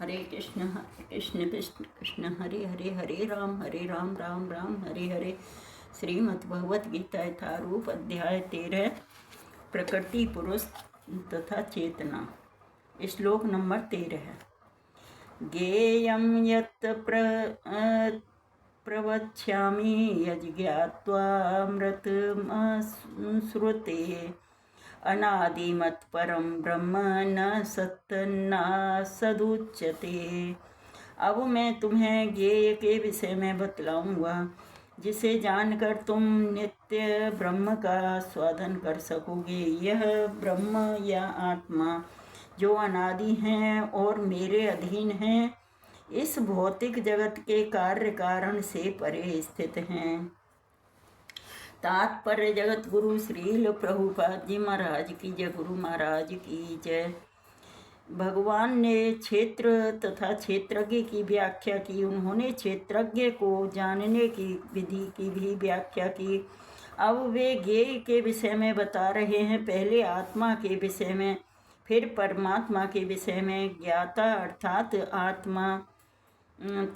हरे कृष्ण कृष्ण कृष्ण हरे हरे, हरे राम राम राम हरे हरे। श्रीमद् भगवत गीता यथारूप अध्याय 13 प्रकृति पुरुष तथा चेतना। श्लोक नंबर 13। ज्ञेयं यत् प्रवक्ष्यामि यज्ञात्वामृतमश्नुते अनादिमत् परम ब्रह्म न सदुच्यते। अब मैं तुम्हें ज्ञेय के विषय में बतलाऊंगा जिसे जानकर तुम नित्य ब्रह्म का स्वाधन कर सकोगे। यह ब्रह्म या आत्मा जो अनादि हैं और मेरे अधीन हैं, इस भौतिक जगत के कार्य कारण से परे स्थित हैं। तात्पर्य जगत गुरु श्रील प्रभुपाद जी महाराज की जय, गुरु महाराज की जय। भगवान ने क्षेत्र तथा क्षेत्रज्ञ की व्याख्या की। उन्होंने क्षेत्रज्ञ को जानने की विधि की भी व्याख्या की। अब वे ज्ञेय के विषय में बता रहे हैं। पहले आत्मा के विषय में, फिर परमात्मा के विषय में। ज्ञाता अर्थात आत्मा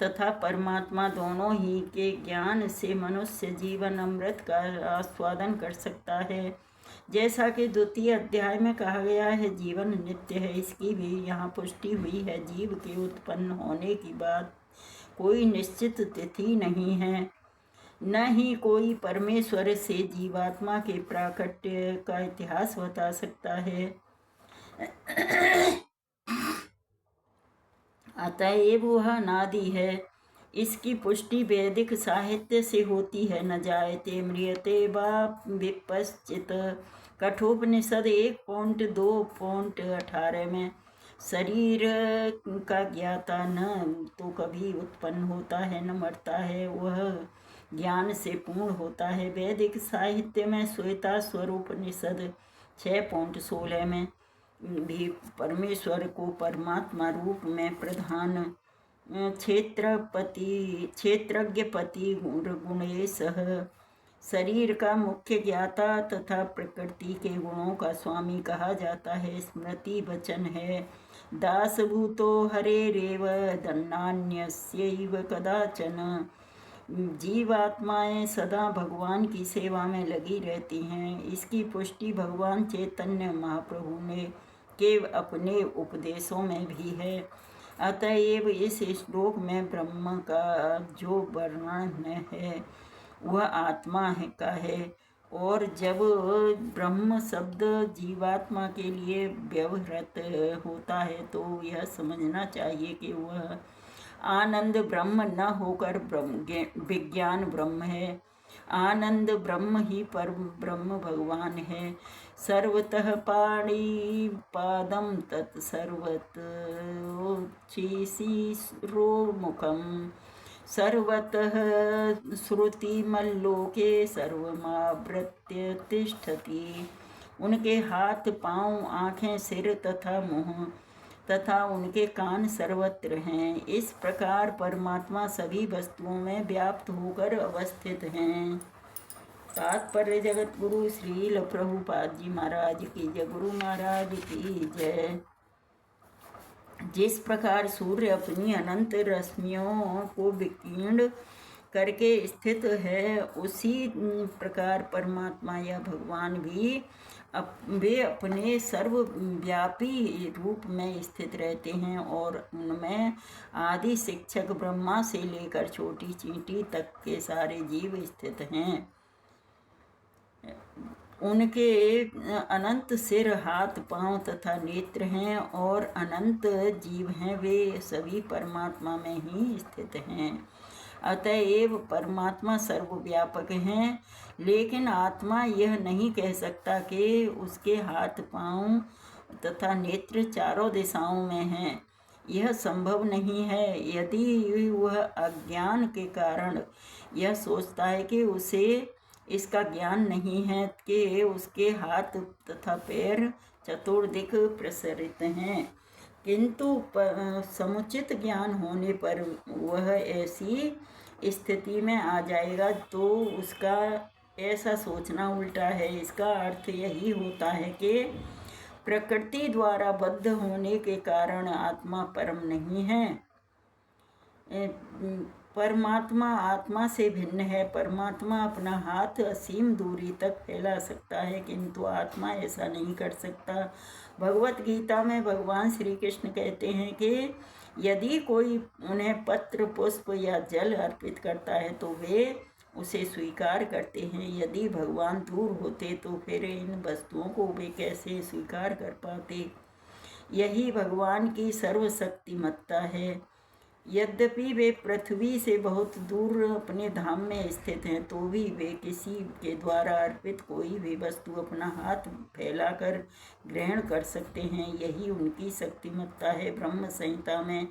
तथा परमात्मा दोनों ही के ज्ञान से मनुष्य जीवन अमृत का आस्वादन कर सकता है। जैसा कि द्वितीय अध्याय में कहा गया है, जीवन नित्य है, इसकी भी यहाँ पुष्टि हुई है। जीव के उत्पन्न होने की बात कोई निश्चित तिथि नहीं है, न ही कोई परमेश्वर से जीवात्मा के प्राकट्य का इतिहास बता सकता है। अतएव वह अनादि है। इसकी पुष्टि वैदिक साहित्य से होती है। न जायते म्रियते वा विपश्चित। कठोपनिषद 1.2.18 में शरीर का ज्ञाता न तो कभी उत्पन्न होता है न मरता है, वह ज्ञान से पूर्ण होता है। वैदिक साहित्य में श्वेता स्वरूपनिषद 6.16 में भी परमेश्वर को परमात्मा रूप में प्रधान क्षेत्रज्ञपति गुणेशः, शरीर का मुख्य ज्ञाता तथा प्रकृति के गुणों का स्वामी कहा जाता है। स्मृति वचन है, दासभूतो हरेरेव दन्नान्यस्यैव कदाचन। जीवात्माएं सदा भगवान की सेवा में लगी रहती हैं। इसकी पुष्टि भगवान चैतन्य महाप्रभु ने के अपने उपदेशों में भी है। अतएव इस श्लोक में ब्रह्म का जो वर्णन है वह आत्मा का है। और जब ब्रह्म शब्द जीवात्मा के लिए व्यवहृत होता है तो यह समझना चाहिए कि वह आनंद ब्रह्म न होकर विज्ञान ब्रह्म है। आनंद ब्रह्म ही परम ब्रह्म भगवान है। सर्वतः पाणिपादं तत्सर्वतोच्छिशिरोमुखं सर्वतः श्रुतिमल्लोके सर्वमावृत्य तिष्ठति। उनके हाथ, पांव, आँखें, सिर तथा मुँह तथा उनके कान सर्वत्र हैं। इस प्रकार परमात्मा सभी वस्तुओं में व्याप्त होकर अवस्थित हैं। तात्पर्य जगत गुरु श्रील प्रभुपाद जी महाराज की जय, गुरु महाराज की जय। जिस प्रकार सूर्य अपनी अनंत रश्मियों को विकीर्ण करके स्थित है, उसी प्रकार परमात्मा या भगवान भी वे अपने सर्वव्यापी रूप में स्थित रहते हैं और उनमें आदि शिक्षक ब्रह्मा से लेकर छोटी चींटी तक के सारे जीव स्थित हैं। उनके अनंत सिर, हाथ, पांव तथा नेत्र हैं और अनंत जीव हैं, वे सभी परमात्मा में ही स्थित हैं। अतएव परमात्मा सर्वव्यापक हैं, लेकिन आत्मा यह नहीं कह सकता कि उसके हाथ, पांव तथा नेत्र चारों दिशाओं में हैं। यह संभव नहीं है। यदि वह अज्ञान के कारण यह सोचता है कि उसे इसका ज्ञान नहीं है कि उसके हाथ तथा पैर चतुर्दिक प्रसरित हैं, किंतु समुचित ज्ञान होने पर वह ऐसी स्थिति में आ जाएगा, तो उसका ऐसा सोचना उल्टा है। इसका अर्थ यही होता है कि प्रकृति द्वारा बद्ध होने के कारण आत्मा परम नहीं है। परमात्मा आत्मा से भिन्न है। परमात्मा अपना हाथ असीम दूरी तक फैला सकता है, किंतु आत्मा ऐसा नहीं कर सकता। भगवत गीता में भगवान श्री कृष्ण कहते हैं कि यदि कोई उन्हें पत्र, पुष्प या जल अर्पित करता है तो वे उसे स्वीकार करते हैं। यदि भगवान दूर होते तो फिर इन वस्तुओं को वे कैसे स्वीकार कर पाते। यही भगवान की सर्वशक्तिमत्ता है। यद्यपि वे पृथ्वी से बहुत दूर अपने धाम में स्थित हैं, तो भी वे किसी के द्वारा अर्पित कोई भी वस्तु अपना हाथ फैलाकर ग्रहण कर सकते हैं। यही उनकी शक्तिमत्ता है। ब्रह्म संहिता में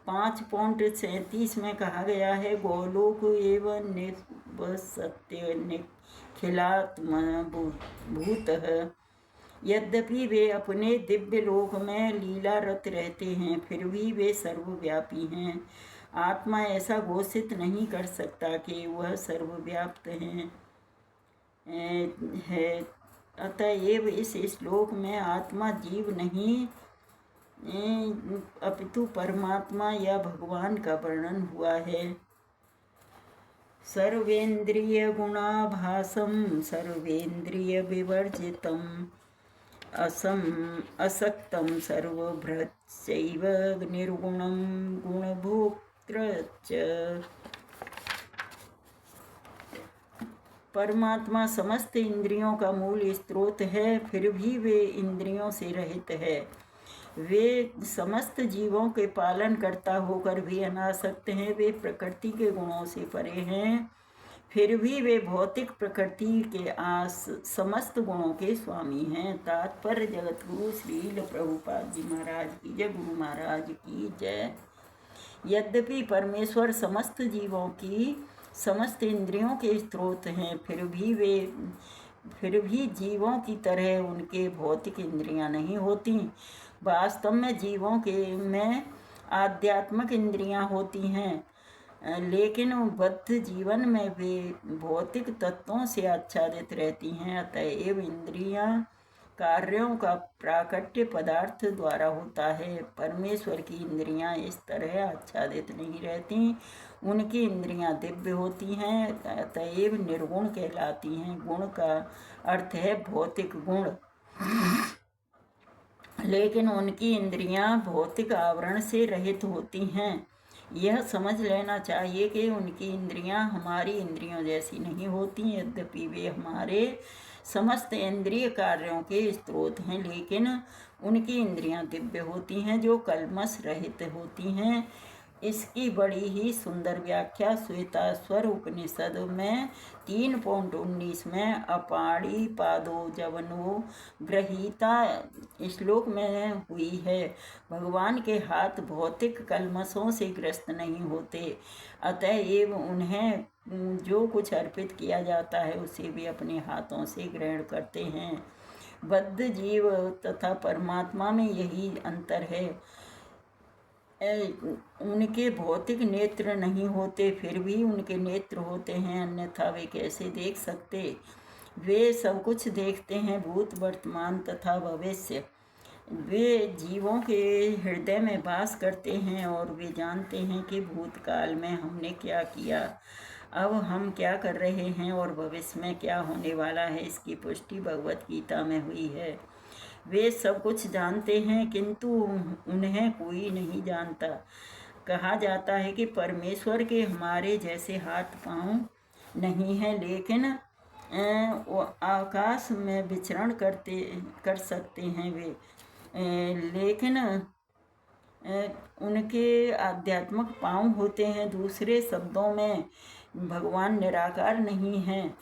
5.37 में कहा गया है, गोलोक एवं निवसत्य निखिलात्म भूतः। यद्यपि वे अपने दिव्य लोक में लीलारत रहते हैं, फिर भी वे सर्वव्यापी हैं। आत्मा ऐसा घोषित नहीं कर सकता कि वह सर्वव्याप्त है। अतएव इस श्लोक में आत्मा जीव नहीं अपितु परमात्मा या भगवान का वर्णन हुआ है। सर्वेन्द्रिय गुणाभासम सर्वेन्द्रिय विवर्जितम असक्तं सर्वभृच्चैव निर्गुणं गुणभोक्तृ च। परमात्मा समस्त इंद्रियों का मूल स्रोत है, फिर भी वे इंद्रियों से रहित है। वे समस्त जीवों के पालन करता होकर भी अनासक्त हैं। वे प्रकृति के गुणों से परे हैं, फिर भी वे भौतिक प्रकृति के समस्त गुणों के स्वामी हैं। तात्पर्य जगत गुरु श्रील प्रभुपाद जी महाराज की जय। गुरु महाराज की जय। यद्यपि परमेश्वर समस्त जीवों की समस्त इंद्रियों के स्रोत हैं, फिर भी जीवों की तरह उनके भौतिक इंद्रियां नहीं होती। वास्तव में जीवों में आध्यात्मिक इंद्रियां होती हैं, लेकिन बद्ध जीवन में वे भौतिक तत्वों से आच्छादित रहती हैं। अतएव इंद्रियां कार्यों का प्राकट्य पदार्थ द्वारा होता है। परमेश्वर की इंद्रियां इस तरह आच्छादित नहीं रहती। उनकी इंद्रियां दिव्य होती हैं, अतएव निर्गुण कहलाती हैं। गुण का अर्थ है भौतिक गुण, लेकिन उनकी इंद्रियां भौतिक आवरण से रहित होती हैं। यह समझ लेना चाहिए कि उनकी इंद्रियां हमारी इंद्रियों जैसी नहीं होती। यद्यपि वे हमारे समस्त इंद्रिय कार्यों के स्रोत हैं, लेकिन उनकी इंद्रियां दिव्य होती हैं, जो कल्मश रहित होती हैं। इसकी बड़ी ही सुंदर व्याख्या श्वेताश्वर उपनिषद में 3.19 में अपाणी पादो जवनो गृहीता श्लोक में हुई है। भगवान के हाथ भौतिक कल्मशों से ग्रस्त नहीं होते, अतएव उन्हें जो कुछ अर्पित किया जाता है उसे वे अपने हाथों से ग्रहण करते हैं। बद्ध जीव तथा परमात्मा में यही अंतर है। उनके भौतिक नेत्र नहीं होते, फिर भी उनके नेत्र होते हैं, अन्यथा वे कैसे देख सकते। वे सब कुछ देखते हैं, भूत वर्तमान तथा भविष्य। वे जीवों के हृदय में वास करते हैं और वे जानते हैं कि भूतकाल में हमने क्या किया, अब हम क्या कर रहे हैं और भविष्य में क्या होने वाला है। इसकी पुष्टि भगवत गीता में हुई है। वे सब कुछ जानते हैं, किंतु उन्हें कोई नहीं जानता। कहा जाता है कि परमेश्वर के हमारे जैसे हाथ पांव नहीं हैं, लेकिन वो आकाश में विचरण कर सकते हैं वे, लेकिन उनके आध्यात्मिक पांव होते हैं। दूसरे शब्दों में भगवान निराकार नहीं हैं।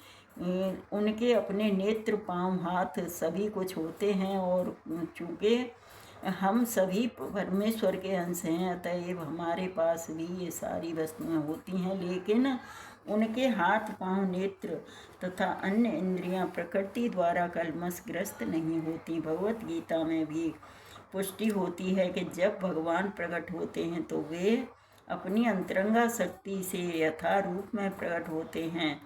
उनके अपने नेत्र, पांव, हाथ सभी कुछ होते हैं, और चूँकि हम सभी परमेश्वर के अंश हैं, अतएव हमारे पास भी ये सारी वस्तुएं होती हैं, लेकिन उनके हाथ, पांव, नेत्र तथा अन्य इंद्रियां प्रकृति द्वारा कल्मशग्रस्त नहीं होती। भगवत गीता में भी पुष्टि होती है कि जब भगवान प्रकट होते हैं तो वे अपनी अंतरंगा शक्ति से यथा रूप में प्रकट होते हैं।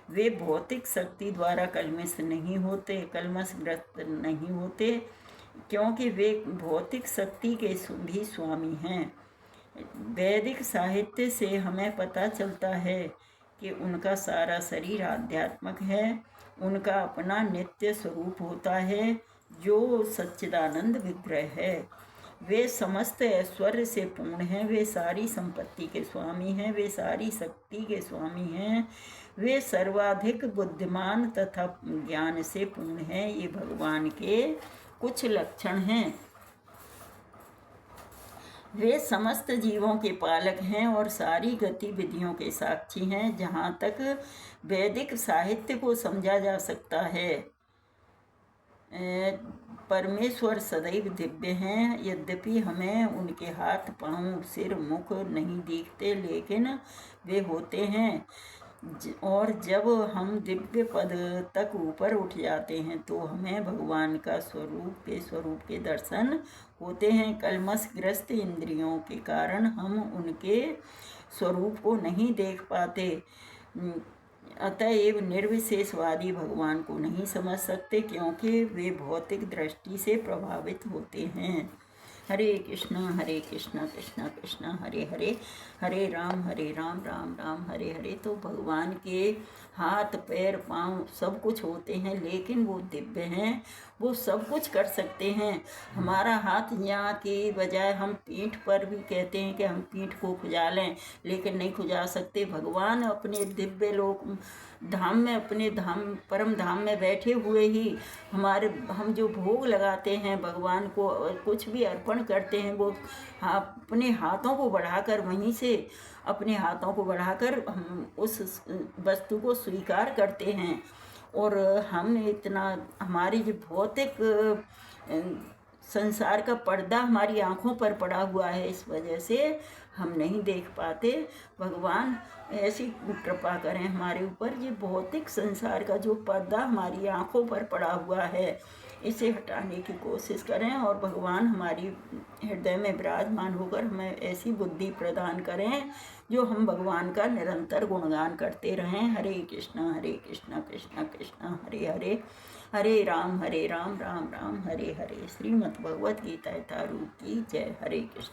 वे भौतिक शक्ति द्वारा कल्मशग्रस्त नहीं होते। क्योंकि वे भौतिक शक्ति के भी स्वामी हैं। वैदिक साहित्य से हमें पता चलता है कि उनका सारा शरीर आध्यात्मिक है। उनका अपना नित्य स्वरूप होता है जो सच्चिदानंद विग्रह है। वे समस्त ऐश्वर्य से पूर्ण हैं, वे सारी संपत्ति के स्वामी हैं, वे सारी शक्ति के स्वामी हैं, वे सर्वाधिक बुद्धिमान तथा ज्ञान से पूर्ण हैं। ये भगवान के कुछ लक्षण हैं। वे समस्त जीवों के पालक हैं और सारी गतिविधियों के साक्षी हैं। जहाँ तक वैदिक साहित्य को समझा जा सकता है, परमेश्वर सदैव दिव्य हैं। यद्यपि हमें उनके हाथ पांव सिर मुख नहीं दिखते, लेकिन वे होते हैं। और जब हम दिव्य पद तक ऊपर उठ जाते हैं तो हमें भगवान का स्वरूप के दर्शन होते हैं। कलमशग्रस्त इंद्रियों के कारण हम उनके स्वरूप को नहीं देख पाते। अतएव निर्विशेषवादी भगवान को नहीं समझ सकते, क्योंकि वे भौतिक दृष्टि से प्रभावित होते हैं। हरे कृष्णा कृष्णा कृष्णा हरे हरे, हरे राम राम राम हरे हरे। तो भगवान के हाथ पैर पाँव सब कुछ होते हैं, लेकिन वो दिव्य हैं, वो सब कुछ कर सकते हैं। हमारा हाथ यहाँ के बजाय हम पीठ पर भी कहते हैं कि हम पीठ को खुजा लें, लेकिन नहीं खुजा सकते। भगवान अपने दिव्य लोक धाम में, अपने धाम परम धाम में बैठे हुए ही हम जो भोग लगाते हैं भगवान को, कुछ भी अर्पण करते हैं, वो अपने हाथों को बढ़ाकर, वहीं से अपने हाथों को बढ़ाकर हम उस वस्तु को स्वीकार करते हैं। और हम इतना, हमारी जो भौतिक संसार का पर्दा हमारी आँखों पर पड़ा हुआ है, इस वजह से हम नहीं देख पाते। भगवान ऐसी कृपा करें हमारे ऊपर, ये भौतिक संसार का जो पर्दा हमारी आँखों पर पड़ा हुआ है, इसे हटाने की कोशिश करें और भगवान हमारी हृदय में विराजमान होकर हमें ऐसी बुद्धि प्रदान करें जो हम भगवान का निरंतर गुणगान करते रहें। हरे कृष्णा कृष्णा कृष्णा हरे हरे, हरे राम राम राम हरे हरे। श्रीमद् भगवत गीता यथारूप की जय। हरे कृष्ण।